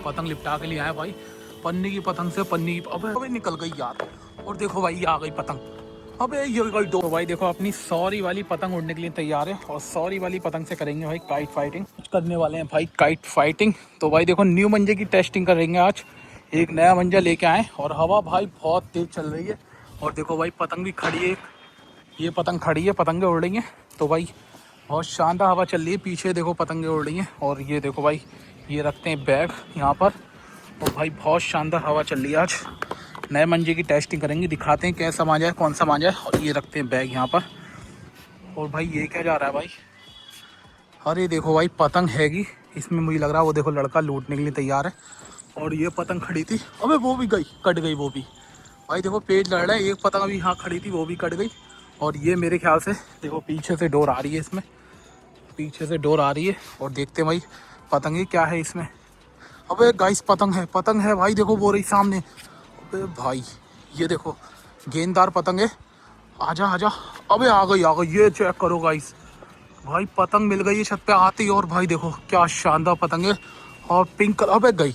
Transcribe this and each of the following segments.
पतंग लिपटा के लिए आए भाई। पन्नी की पतंग से पन्नी की अबे निकल गई यार। और देखो भाई ये आ गई पतंग। अबे ये गई दो। तो भाई देखो अपनी सॉरी वाली पतंग उड़ने के लिए तैयार है और सॉरी वाली पतंग से करेंगे भाई काइट फाइटिंग। कुछ करने वाले हैं भाई काइट फाइटिंग। तो भाई देखो न्यू मंजे की टेस्टिंग करेंगे आज। एक नया मंजा लेके आए और हवा भाई बहुत तेज चल रही है। और देखो भाई पतंग भी खड़ी है, ये पतंग खड़ी है, पतंगें उड़ रही हैं। तो भाई बहुत शानदार हवा चल रही है, पीछे देखो पतंगें उड़ रही हैं। और ये देखो भाई ये रखते हैं बैग यहाँ पर। और भाई बहुत शानदार हवा चल रही है आज। नए मंजे की टेस्टिंग करेंगे, दिखाते हैं कैसा मांझा है, कौन सा मांझा है। और ये रखते हैं बैग यहाँ पर। और भाई ये क्या जा रहा है भाई? अरे देखो भाई पतंग हैगी इसमें, मुझे लग रहा है वो देखो लड़का लूटने के लिए तैयार है। और ये पतंग खड़ी थी, अबे वो भी गई, कट गई वो भी। भाई देखो पेज लड़ रहा है, एक पतंग अभी यहाँ खड़ी थी वो भी कट गई। और ये मेरे ख्याल से देखो पीछे से डोर आ रही है इसमें, पीछे से डोर आ रही है। और देखते हैं भाई पतंगे क्या है इसमें। अबे गाइस पतंग है, पतंग है भाई, देखो वो रही सामने। अबे भाई ये देखो गेंददार पतंग है, आजा आजा। अबे आ गई आ गई, ये चेक करो गाइस, भाई पतंग मिल गई है छत पे आती। और भाई देखो क्या शानदार पतंग है। और पिंक कलर, अबे गई,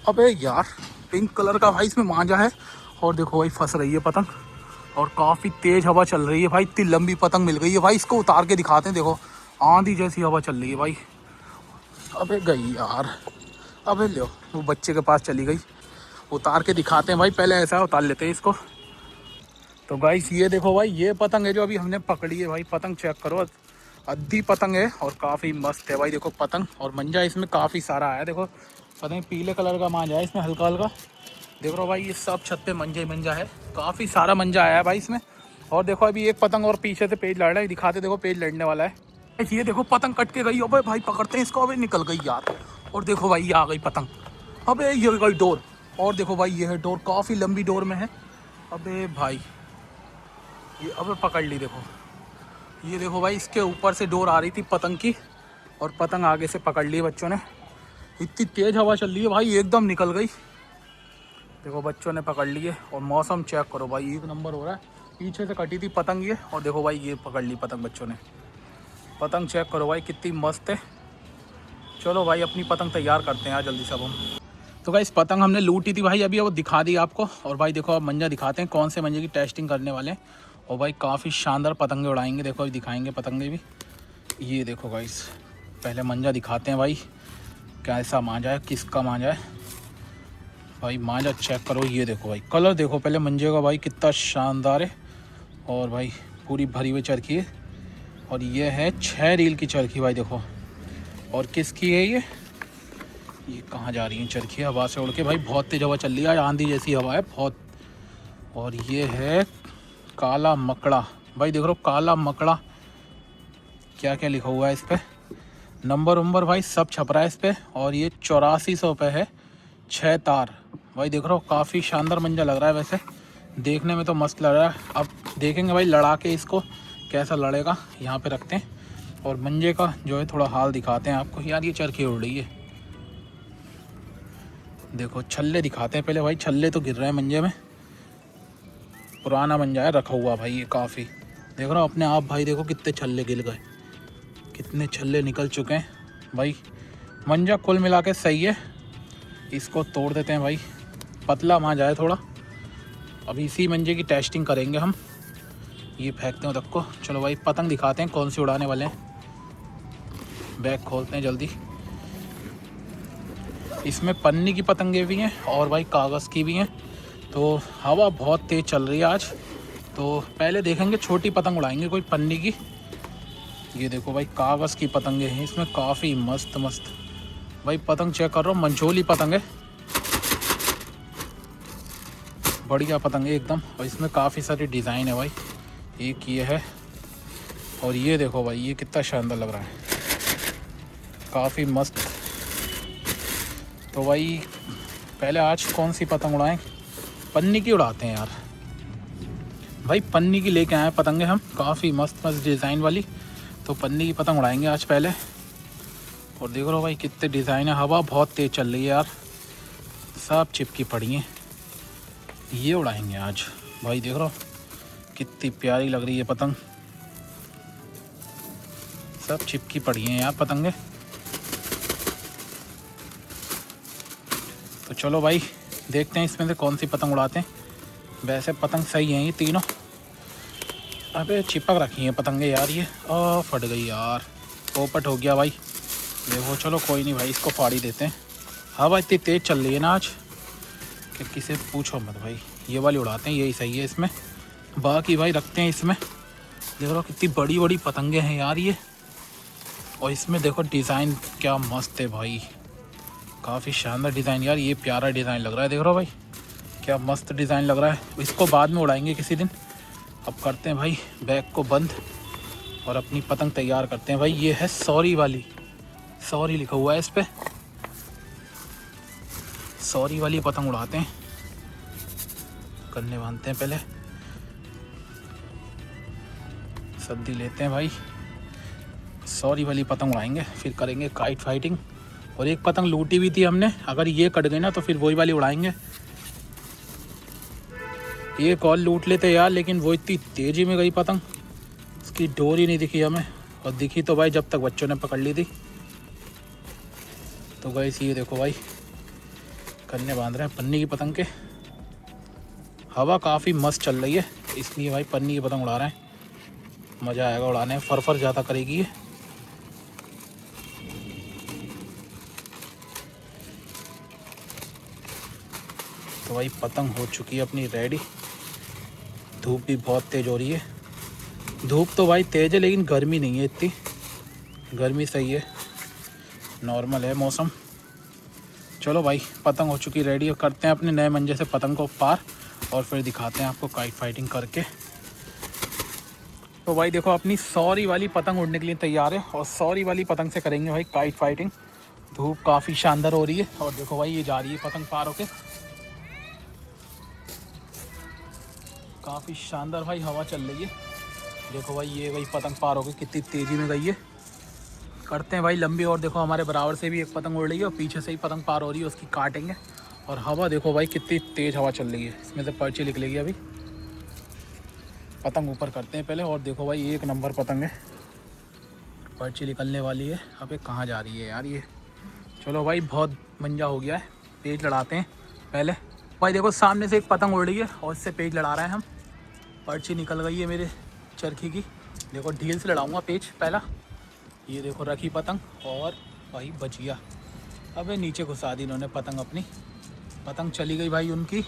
अबे यार पिंक कलर का भाई इसमें मांझा है। और देखो भाई फंस रही है पतंग और काफ़ी तेज़ हवा चल रही है भाई। इतनी लंबी पतंग मिल गई है भाई, इसको उतार के दिखाते हैं। देखो आंधी जैसी हवा चल रही है भाई। अबे गई यार, अबे लो वो बच्चे के पास चली गई। उतार के दिखाते हैं भाई, पहले ऐसा उतार लेते हैं इसको। तो गाइस ये देखो भाई ये पतंग है जो अभी हमने पकड़ी है भाई। पतंग चेक करो, अद्धी पतंग है और काफ़ी मस्त है भाई। देखो पतंग और मंजा इसमें काफ़ी सारा आया है। देखो पतंग पीले कलर का मांझा है इसमें, हल्का हल्का देख रहा भाई। ये सब छत पे मंजा ही मंजा है, काफ़ी सारा मंजा आया है भाई इसमें। और देखो अभी एक पतंग और पीछे से पेज लड़ रहा है, दिखाते देखो पेज लड़ने वाला है। ये देखो पतंग कट के गई, अबे भाई पकड़ते हैं इसको, अबे निकल गई यार। और देखो भाई ये आ गई पतंग, अबे ये गई डोर। और देखो भाई ये है डोर, काफ़ी लंबी डोर में है। अबे भाई ये अबे पकड़ ली, देखो ये देखो भाई इसके ऊपर से डोर आ रही थी पतंग की और पतंग आगे से पकड़ ली बच्चों ने। इतनी तेज़ हवा चल रही है भाई, एकदम निकल गई। देखो बच्चों ने पकड़ लिए। और मौसम चेक करो भाई एक नंबर हो रहा है। पीछे से कटी थी पतंग ये, और देखो भाई ये पकड़ ली पतंग बच्चों ने। पतंग चेक करो भाई कितनी मस्त है। चलो भाई अपनी पतंग तैयार करते हैं यार जल्दी सब हम। तो भाई इस पतंग हमने लूटी थी भाई, अभी वो दिखा दी आपको। और भाई देखो अब मंजा दिखाते हैं, कौन से मंजे की टेस्टिंग करने वाले हैं। और भाई काफ़ी शानदार पतंगे उड़ाएंगे, देखो अभी दिखाएंगे पतंगे भी। ये देखो गाइस पहले मंजा दिखाते हैं भाई, कैसा मांझा है, किसका मांझा है भाई। मांझा चेक करो, ये देखो भाई कलर देखो पहले मंजे का भाई कितना शानदार है। और भाई पूरी भरी हुई चरखी है। और ये है 6 रील की चरखी भाई देखो। और किसकी है ये कहाँ जा रही है चरखी हवा से उड़ के भाई, बहुत तेज हवा चल रही है, आंधी जैसी हवा है बहुत। और ये है काला मकड़ा भाई, देख रहे हो काला मकड़ा, क्या क्या लिखा हुआ है इस पर, नंबर वंबर भाई सब छप रहा है इस पर। और ये 8400 रुपये है, 6 तार भाई। देख रहे हो काफ़ी शानदार मंजा लग रहा है, वैसे देखने में तो मस्त लग रहा है। अब देखेंगे भाई लड़ा के इसको कैसा लड़ेगा। यहाँ पे रखते हैं और मंजे का जो है थोड़ा हाल दिखाते हैं आपको। यार ये चरखी उड़ रही है, देखो छल्ले दिखाते हैं पहले भाई। छल्ले तो गिर रहे हैं मंजे में, पुराना मंजा है रखा हुआ भाई ये काफ़ी। देख रहा हूँ अपने आप भाई, देखो कितने छल्ले गिर गए, कितने छल्ले निकल चुके हैं भाई। मंजा कुल मिला के सही है, इसको तोड़ देते हैं भाई, पतला मांझा है थोड़ा। अभी इसी मंजे की टेस्टिंग करेंगे हम। ये फेंकते हैं तक को। चलो भाई पतंग दिखाते हैं कौन सी उड़ाने वाले हैं। बैग खोलते हैं जल्दी। इसमें पन्नी की पतंगे भी हैं और भाई कागज़ की भी हैं। तो हवा बहुत तेज़ चल रही है आज, तो पहले देखेंगे छोटी पतंग उड़ाएंगे कोई पन्नी की। ये देखो भाई कागज़ की पतंगे हैं इसमें, काफ़ी मस्त मस्त भाई। पतंग चेक कर रहा हूँ, मंचोली पतंग है, बढ़िया पतंग है एकदम। और इसमें काफ़ी सारी डिज़ाइन है भाई, एक ये है और ये देखो भाई ये कितना शानदार लग रहा है, काफ़ी मस्त। तो भाई पहले आज कौन सी पतंग उड़ाएं, पन्नी की उड़ाते हैं यार भाई। पन्नी की लेके आए पतंगे हम, काफ़ी मस्त मस्त डिज़ाइन वाली। तो पन्नी की पतंग उड़ाएंगे आज पहले। और देख रहे हो भाई कितने डिज़ाइन है, हवा बहुत तेज़ चल रही है यार, सब चिपकी पड़ी हैं। ये उड़ाएंगे आज भाई, देख रहे हो कितनी प्यारी लग रही है पतंग, सब चिपकी पड़ी हैं यार पतंगे। तो चलो भाई देखते हैं इसमें से कौन सी पतंग उड़ाते हैं। वैसे पतंग सही हैं ये तीनों। अबे चिपक रखी हैं पतंगे यार ये। फट गई यार, पोपट हो गया भाई। देखो चलो कोई नहीं भाई, इसको फाड़ ही देते हैं। हवा इतनी तेज़ चल रही है ना आज कि किसे पूछो मत भाई। ये वाली उड़ाते हैं, यही सही है इसमें। बाकी भाई रखते हैं इसमें। देख लो कितनी बड़ी बड़ी पतंगे हैं यार ये। और इसमें देखो डिज़ाइन क्या मस्त है भाई, काफ़ी शानदार डिज़ाइन यार। ये प्यारा डिज़ाइन लग रहा है, देख रहे हो भाई क्या मस्त डिज़ाइन लग रहा है। इसको बाद में उड़ाएंगे किसी दिन। अब करते हैं भाई बैग को बंद और अपनी पतंग तैयार करते हैं भाई। ये है सॉरी वाली, सॉरी लिखा हुआ है इस पर। सॉरी वाली पतंग उड़ाते हैं। कन्ने बांधते हैं पहले, सर्दी लेते हैं भाई। सॉरी वाली पतंग उड़ाएंगे, फिर करेंगे काइट फाइटिंग। और एक पतंग लूटी भी थी हमने, अगर ये कट गई ना तो फिर वही वाली उड़ाएंगे। एक और लूट लेते यार, लेकिन वो इतनी तेज़ी में गई पतंग, उसकी डोर ही नहीं दिखी हमें। और दिखी तो भाई जब तक बच्चों ने पकड़ ली थी। तो गई ये देखो भाई कन्ने बांध रहे हैं पन्नी की पतंग के। हवा काफ़ी मस्त चल रही है, इसलिए भाई पन्नी की पतंग उड़ा रहे हैं। मज़ा आएगा उड़ाने में, फर ज़्यादा करेगी ये। तो भाई पतंग हो चुकी है अपनी रेडी। धूप भी बहुत तेज़ हो रही है। धूप तो भाई तेज़ है लेकिन गर्मी नहीं है इतनी, गर्मी सही है, नॉर्मल है मौसम। चलो भाई पतंग हो चुकी रेडी, और करते हैं अपने नए मंजे से पतंग को पार और फिर दिखाते हैं आपको काइट फाइटिंग करके। तो भाई देखो अपनी सॉरी वाली पतंग उड़ने के लिए तैयार है, और सॉरी वाली पतंग से करेंगे भाई काइट फाइटिंग। धूप काफ़ी शानदार हो रही है, और देखो भाई ये जा रही है पतंग पार होके। काफ़ी शानदार भाई हवा चल रही है। देखो भाई ये गई पतंग पार होके, कितनी तेज़ी में गई है। करते हैं भाई लंबी, और देखो हमारे बराबर से भी एक पतंग उड़ रही है और पीछे से ही पतंग पार हो रही है, उसकी काटेंगे। और हवा देखो भाई कितनी तेज़ हवा चल रही है, इसमें से पर्ची निकलेगी अभी। पतंग ऊपर करते हैं पहले, और देखो भाई एक नंबर पतंग है, पर्ची निकलने वाली है। अबे कहाँ जा रही है यार ये। चलो भाई बहुत मंजा हो गया है, पेज लड़ाते हैं पहले। भाई देखो सामने से एक पतंग उड़ रही है और इससे पेज लड़ा रहे हैं हम। पर्ची निकल गई है मेरे चरखी की। देखो ढील से लड़ाऊंगा पेज पहला। ये देखो रखी पतंग, और भाई बच गया। अबे नीचे घुसा दी इन्होंने पतंग अपनी। पतंग चली गई भाई उनकी।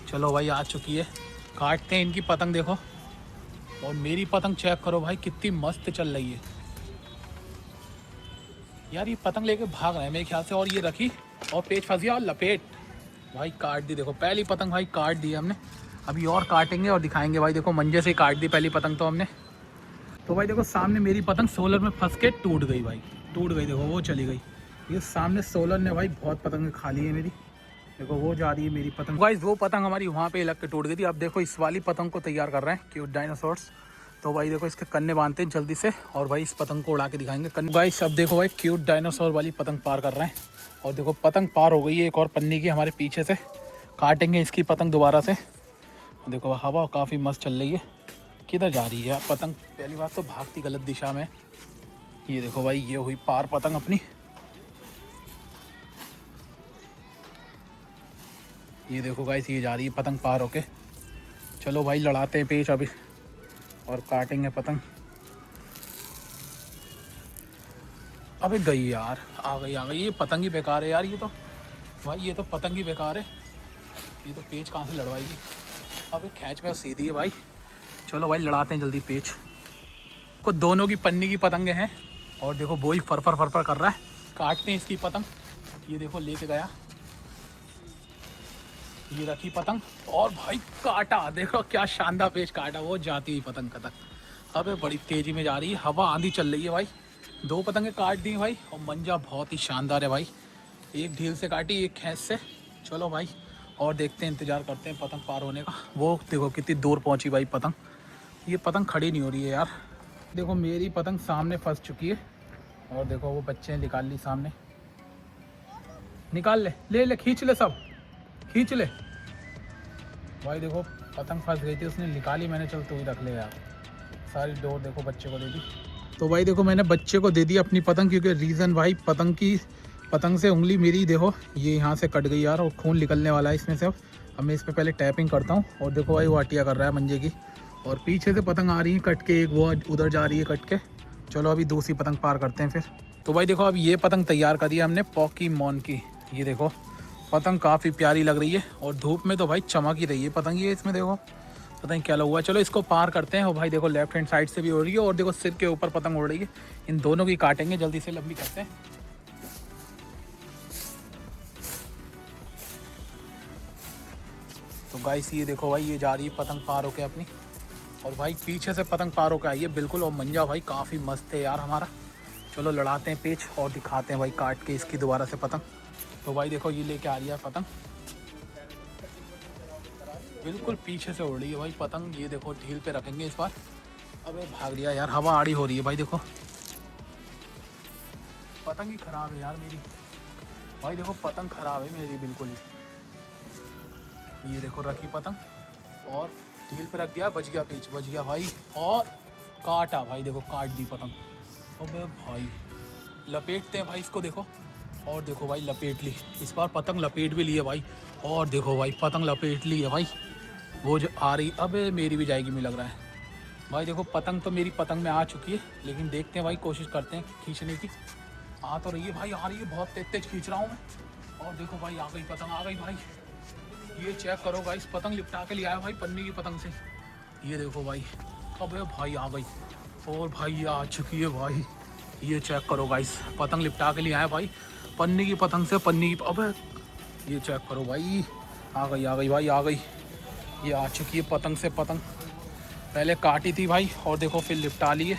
चलो भाई आ चुकी है, काटते हैं इनकी पतंग। देखो और मेरी पतंग चेक करो भाई कितनी मस्त चल रही है यार। ये पतंग लेके भाग रहे हैं मेरे ख्याल से, और ये रखी और पेच फंस गया और लपेट भाई काट दी। देखो पहली पतंग भाई काट दी हमने, अभी और काटेंगे और दिखाएंगे भाई। देखो मंजे से ही काट दी पहली पतंग तो हमने। तो भाई देखो सामने मेरी पतंग सोलर में फंस के टूट गई भाई, टूट गई। देखो वो चली गई। ये सामने सोलर ने भाई बहुत पतंगें खा ली है मेरी। देखो वो जा रही है मेरी पतंग। गाइस वो पतंग हमारी वहाँ पे लग के टूट गई थी। अब देखो इस वाली पतंग को तैयार कर रहे हैं, क्यूट डायनासोर्स। तो भाई देखो इसके कन्ने बांधते हैं जल्दी से, और भाई इस पतंग को उड़ा के दिखाएंगे। गाइस अब देखो भाई क्यूट डायनासोर वाली पतंग पार कर रहे हैं, और देखो पतंग पार हो गई है एक और पन्नी की हमारे पीछे से। काटेंगे इसकी पतंग दोबारा से। देखो हवा काफ़ी मस्त चल रही है। किधर जा रही है यार पतंग, पहली बात तो भागती गलत दिशा में। ये देखो भाई ये हुई पार पतंग अपनी। ये देखो गाइस ये जा रही है पतंग पार होके। चलो भाई लड़ाते हैं पेच अभी और काटेंगे पतंग। अबे गई यार, आ गई। ये पतंग ही बेकार है यार। ये तो भाई ये तो पतंग ही बेकार है। ये तो पेच कहाँ से लड़वाएगी। अबे खींच में सीधी है भाई। चलो भाई लड़ाते हैं जल्दी पेच को। दोनों की पन्नी की पतंगे हैं, और देखो बोई फर कर रहा है। काटते हैं इसकी पतंग। ये देखो लेके गया, ये रखी पतंग, और भाई काटा। देखो क्या शानदार पेच काटा, वो जाती हुई पतंग का तक। अबे बड़ी तेजी में जा रही है, हवा आंधी चल रही है भाई। दो पतंगे काट दी भाई, और मंजा बहुत ही शानदार है भाई। एक ढील से काटी, एक खींच से। चलो भाई और देखते हैं, इंतज़ार करते हैं पतंग पार होने का। वो देखो कितनी दूर पहुंची भाई पतंग। ये पतंग खड़ी नहीं हो रही है यार। देखो मेरी पतंग सामने फंस चुकी है, और देखो वो बच्चे निकाल ली सामने। निकाल ले खींच ले, सब खींच ले भाई। देखो पतंग फंस गई थी, उसने निकाली, मैंने चल तू ही रख ले यार। सारी डोर देखो बच्चे को दे दी। तो भाई देखो मैंने बच्चे को दे दी अपनी पतंग, क्योंकि रीज़न भाई पतंग की पतंग से उंगली मेरी देखो ये यहाँ से कट गई यार, और खून निकलने वाला है इसमें से। अब मैं इस पर पहले टैपिंग करता हूँ। और देखो भाई वो हटिया कर रहा है मंजे की, और पीछे से पतंग आ रही है कट के, एक वो उधर जा रही है कट के। चलो अभी दूसरी पतंग पार करते हैं फिर। तो भाई देखो अब ये पतंग तैयार कर दी है हमने पोकेमॉन की। ये देखो पतंग काफ़ी प्यारी लग रही है, और धूप में तो भाई चमक ही रही है पतंग ये। इसमें देखो पता नहीं क्या लगा हुआ है। चलो इसको पार करते हैं। और भाई देखो लेफ्ट हैंड साइड से भी उड़ रही है, और देखो सिर के ऊपर पतंग उड़ रही है। इन दोनों की काटेंगे, जल्दी से लंबी करते हैं। तो गाइस ये देखो भाई ये जा रही है पतंग पार होके अपनी, और भाई पीछे से पतंग पार होके आई है बिल्कुल। और मंजा भाई काफ़ी मस्त है यार हमारा। चलो लड़ाते हैं पेच और दिखाते हैं भाई काट के इसकी दोबारा से पतंग। तो भाई देखो ये लेके आ रही है पतंग, बिल्कुल पीछे से उड़ रही है भाई पतंग। ये देखो ढील पे रखेंगे इस बार। अबे भाग लिया यार, हवा आड़ी हो रही है भाई। देखो पतंग ही खराब है यार मेरी भाई। देखो पतंग खराब है मेरी बिल्कुल ही। ये देखो रखी पतंग, और ढील पे रख दिया, बच गया पीछ, बच गया भाई। और काटा भाई, देखो काट दी पतंग। अबे भाई लपेटते हैं भाई इसको, देखो। और देखो भाई लपेट ली इस बार पतंग, लपेट भी ली है भाई। और देखो भाई पतंग लपेट ली है भाई, वो जो आ रही। अबे मेरी भी जाएगी मुझे लग रहा है भाई। देखो पतंग तो मेरी पतंग में आ चुकी है, लेकिन देखते हैं भाई, कोशिश करते हैं खींचने की। आ तो रही है भाई, आ रही है, बहुत तेज तेज खींच रहा हूँ मैं। और देखो भाई आ गई पतंग, आ गई भाई। ये चेक करो गाइस, पतंग लिपटा के ले आया भाई पन्नी की पतंग से। ये देखो भाई, अबे भाई आ गई। और भाई ये आ चुकी है भाई। ये चेक करो गाइस, पतंग लिपटा के ले आया भाई पन्नी की पतंग से, पन्नी की। अबे ये चेक करो भाई, आ गई भाई, आ गई। ये आ चुकी है पतंग से पतंग, पहले काटी थी भाई, और देखो फिर लिपटा ली है।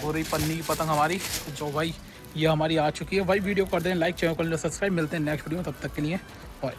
हो रही पन्नी की पतंग हमारी, जो भाई ये हमारी आ चुकी है भाई। वीडियो कर दें लाइक, चैनल को सब्सक्राइब। मिलते हैं नेक्स्ट वीडियो में, तब तक के लिए बाय।